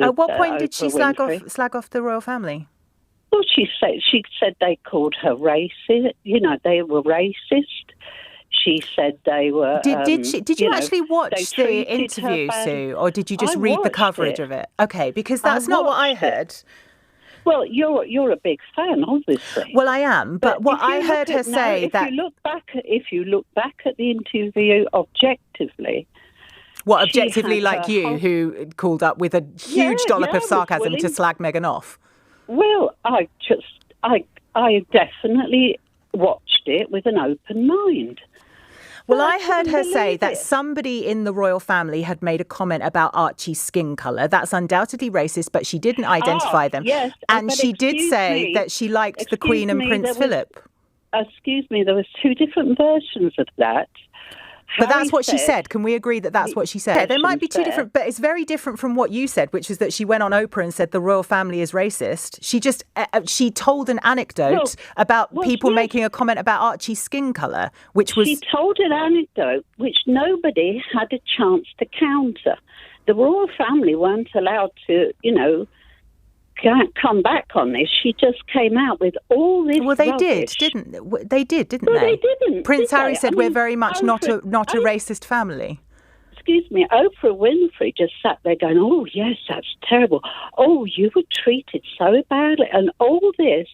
with At what point did she Oprah Winfrey. slag off the royal family? Well, she said they called her racist. You know, they were racist. She said they were. Did you actually watch the treated her interview, badly. Sue, or did you just I read the watched coverage it. of it? Okay, because that's not what I watched it. heard. Well, you're a big fan, obviously. Well, I am, but what I heard her say that if you look back at the interview objectively. What, objectively, like you, who called up with a huge dollop of sarcasm to slag Meghan off? Well, I definitely watched it with an open mind. Well, I heard her say that somebody in the royal family had made a comment about Archie's skin colour. That's undoubtedly racist, but she didn't identify them. Yes, and she did say that she liked the Queen and Prince Philip. Excuse me, there was two different versions of that. But that's what she said. Can we agree that that's what she said? There might be two different, but it's very different from what you said, which is that she went on Oprah and said the royal family is racist. She just, she told an anecdote about people making a comment about Archie's skin colour, which was... She told an anecdote which nobody had a chance to counter. The royal family weren't allowed to, come back on this. She just came out with all this. Well, they rubbish. didn't they? Didn't well, they? They didn't. Prince Harry said we're very much Oprah, not a racist family. Excuse me, Oprah Winfrey just sat there going, "Oh yes, that's terrible. Oh, you were treated so badly," and all this.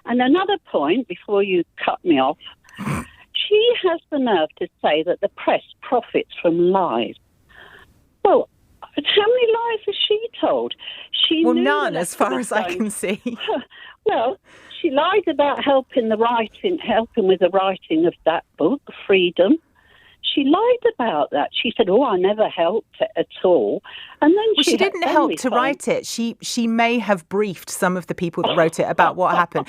And another point before you cut me off, she has the nerve to say that the press profits from lies. Well, how many lies has she told? None, as far as I can see. Well, she lied about helping with the writing of that book, Freedom. She lied about that. She said, "Oh, I never helped it at all." And then she didn't help to write it. She may have briefed some of the people that wrote it about what happened.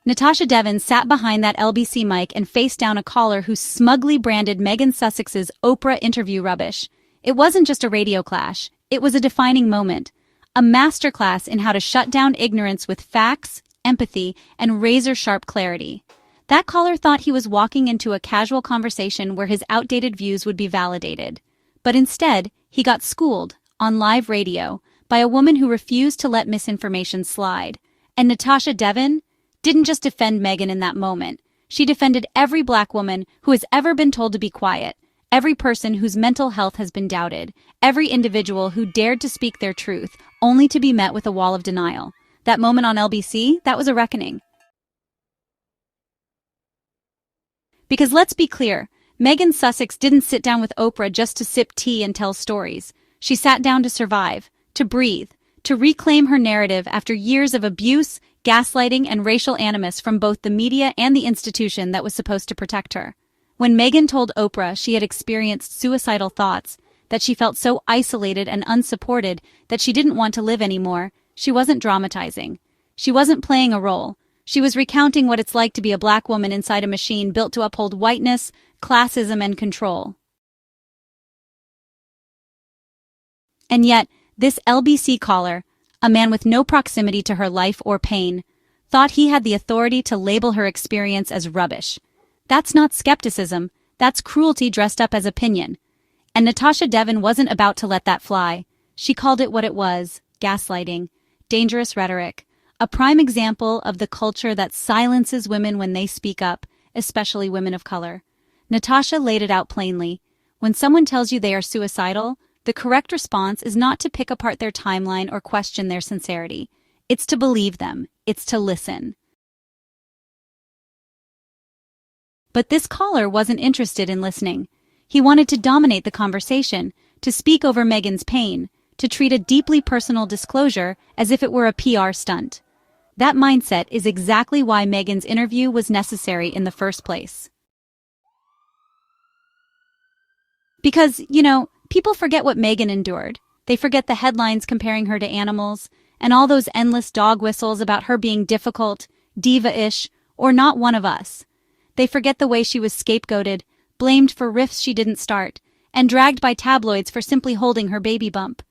Natasha Devon sat behind that LBC mic and faced down a caller who smugly branded Meghan Sussex's Oprah interview rubbish. It wasn't just a radio clash. It was a defining moment. A masterclass in how to shut down ignorance with facts, empathy, and razor-sharp clarity. That caller thought he was walking into a casual conversation where his outdated views would be validated. But instead, he got schooled, on live radio, by a woman who refused to let misinformation slide. And Natasha Devon didn't just defend Meghan in that moment. She defended every black woman who has ever been told to be quiet, every person whose mental health has been doubted, every individual who dared to speak their truth, only to be met with a wall of denial. That moment on LBC, that was a reckoning. Because let's be clear, Meghan Sussex didn't sit down with Oprah just to sip tea and tell stories. She sat down to survive, to breathe, to reclaim her narrative after years of abuse, gaslighting, and racial animus from both the media and the institution that was supposed to protect her. When Meghan told Oprah she had experienced suicidal thoughts, that she felt so isolated and unsupported that she didn't want to live anymore, she wasn't dramatizing. She wasn't playing a role. She was recounting what it's like to be a black woman inside a machine built to uphold whiteness, classism, and control. And yet, this LBC caller, a man with no proximity to her life or pain, thought he had the authority to label her experience as rubbish. That's not skepticism, that's cruelty dressed up as opinion. And Natasha Devon wasn't about to let that fly. She called it what it was, gaslighting, dangerous rhetoric, a prime example of the culture that silences women when they speak up, especially women of color. Natasha laid it out plainly. When someone tells you they are suicidal, the correct response is not to pick apart their timeline or question their sincerity. It's to believe them. It's to listen. But this caller wasn't interested in listening. He wanted to dominate the conversation, to speak over Meghan's pain, to treat a deeply personal disclosure as if it were a PR stunt. That mindset is exactly why Meghan's interview was necessary in the first place. Because, people forget what Meghan endured. They forget the headlines comparing her to animals, and all those endless dog whistles about her being difficult, diva-ish, or not one of us. They forget the way she was scapegoated, blamed for riffs she didn't start, and dragged by tabloids for simply holding her baby bump.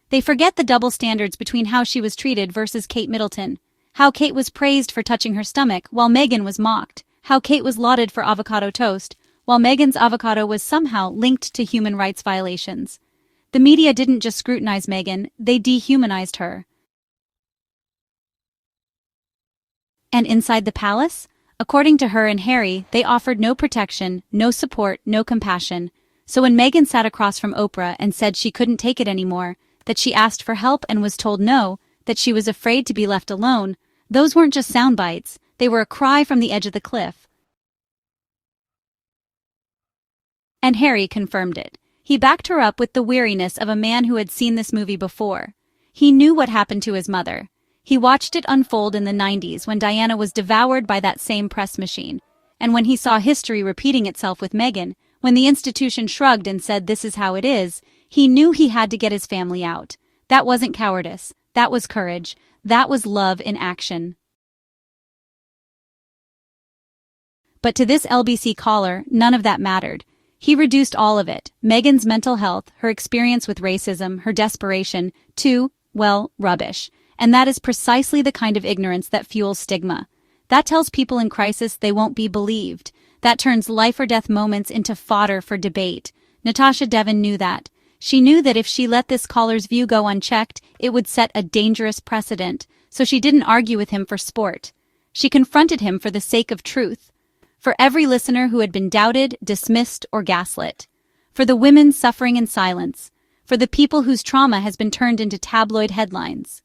They forget the double standards between how she was treated versus Kate Middleton, how Kate was praised for touching her stomach while Meghan was mocked, how Kate was lauded for avocado toast, while Meghan's avocado was somehow linked to human rights violations. The media didn't just scrutinize Meghan, they dehumanized her. And inside the palace? According to her and Harry, they offered no protection, no support, no compassion. So when Meghan sat across from Oprah and said she couldn't take it anymore, that she asked for help and was told no, that she was afraid to be left alone, those weren't just sound bites, they were a cry from the edge of the cliff. And Harry confirmed it. He backed her up with the weariness of a man who had seen this movie before. He knew what happened to his mother. He watched it unfold in the 90s when Diana was devoured by that same press machine. And when he saw history repeating itself with Meghan, when the institution shrugged and said this is how it is, he knew he had to get his family out. That wasn't cowardice. That was courage. That was love in action. But to this LBC caller, none of that mattered. He reduced all of it, Meghan's mental health, her experience with racism, her desperation, to, well, rubbish. And that is precisely the kind of ignorance that fuels stigma. That tells people in crisis they won't be believed. That turns life-or-death moments into fodder for debate. Natasha Devon knew that. She knew that if she let this caller's view go unchecked, it would set a dangerous precedent, so she didn't argue with him for sport. She confronted him for the sake of truth. For every listener who had been doubted, dismissed, or gaslit. For the women suffering in silence. For the people whose trauma has been turned into tabloid headlines.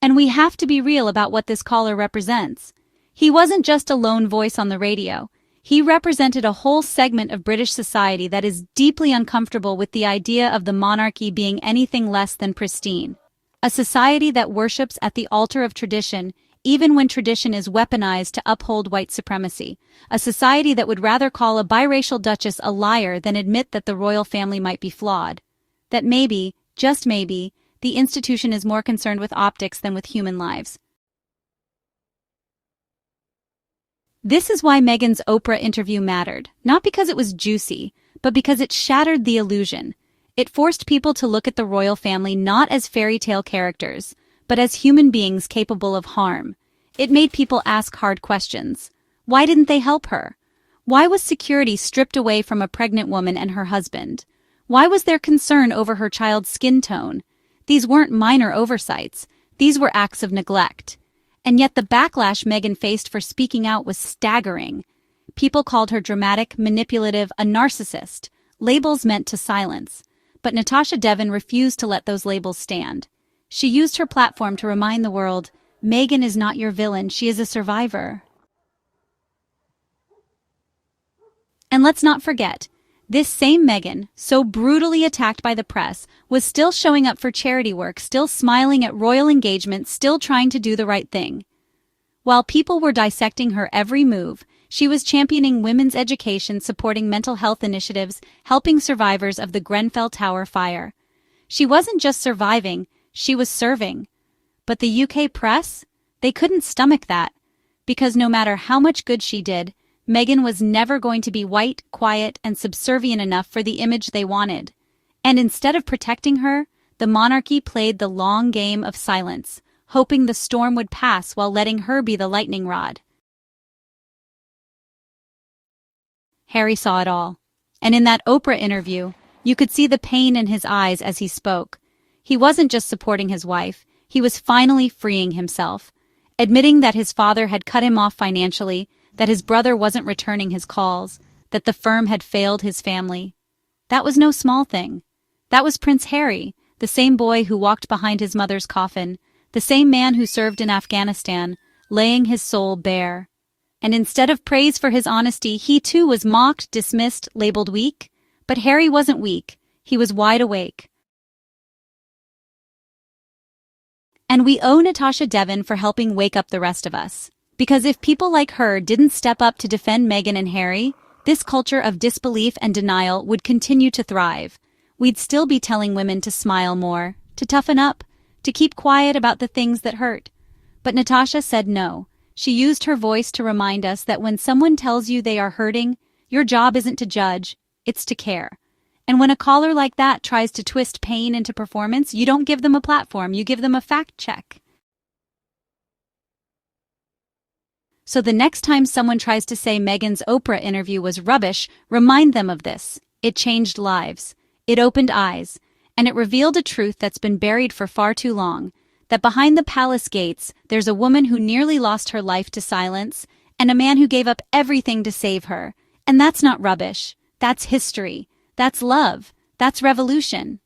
And we have to be real about what this caller represents. He wasn't just a lone voice on the radio. He represented a whole segment of British society that is deeply uncomfortable with the idea of the monarchy being anything less than pristine. A society that worships at the altar of tradition, even when tradition is weaponized to uphold white supremacy. A society that would rather call a biracial duchess a liar than admit that the royal family might be flawed. That maybe, just maybe, the institution is more concerned with optics than with human lives. This is why Meghan's Oprah interview mattered, not because it was juicy, but because it shattered the illusion. It forced people to look at the royal family not as fairy tale characters, but as human beings capable of harm. It made people ask hard questions. Why didn't they help her? Why was security stripped away from a pregnant woman and her husband? Why was there concern over her child's skin tone? These weren't minor oversights. These were acts of neglect. And yet the backlash Meghan faced for speaking out was staggering. People called her dramatic, manipulative, a narcissist, labels meant to silence. But Natasha Devon refused to let those labels stand. She used her platform to remind the world, Meghan is not your villain, she is a survivor. And let's not forget, this same Meghan, so brutally attacked by the press, was still showing up for charity work, still smiling at royal engagements, still trying to do the right thing. While people were dissecting her every move, she was championing women's education, supporting mental health initiatives, helping survivors of the Grenfell Tower fire. She wasn't just surviving, she was serving. But the UK press? They couldn't stomach that. Because no matter how much good she did, Meghan was never going to be white, quiet, and subservient enough for the image they wanted. And instead of protecting her, the monarchy played the long game of silence, hoping the storm would pass while letting her be the lightning rod. Harry saw it all. And in that Oprah interview, you could see the pain in his eyes as he spoke. He wasn't just supporting his wife, he was finally freeing himself, admitting that his father had cut him off financially, that his brother wasn't returning his calls, that the firm had failed his family. That was no small thing. That was Prince Harry, the same boy who walked behind his mother's coffin, the same man who served in Afghanistan, laying his soul bare. And instead of praise for his honesty, he too was mocked, dismissed, labeled weak. But Harry wasn't weak. He was wide awake. And we owe Natasha Devon for helping wake up the rest of us. Because if people like her didn't step up to defend Meghan and Harry, this culture of disbelief and denial would continue to thrive. We'd still be telling women to smile more, to toughen up, to keep quiet about the things that hurt. But Natasha said no. She used her voice to remind us that when someone tells you they are hurting, your job isn't to judge, it's to care. And when a caller like that tries to twist pain into performance, you don't give them a platform, you give them a fact check. So the next time someone tries to say Meghan's Oprah interview was rubbish, remind them of this. It changed lives. It opened eyes. And it revealed a truth that's been buried for far too long, that behind the palace gates, there's a woman who nearly lost her life to silence, and a man who gave up everything to save her. And that's not rubbish. That's history. That's love. That's revolution.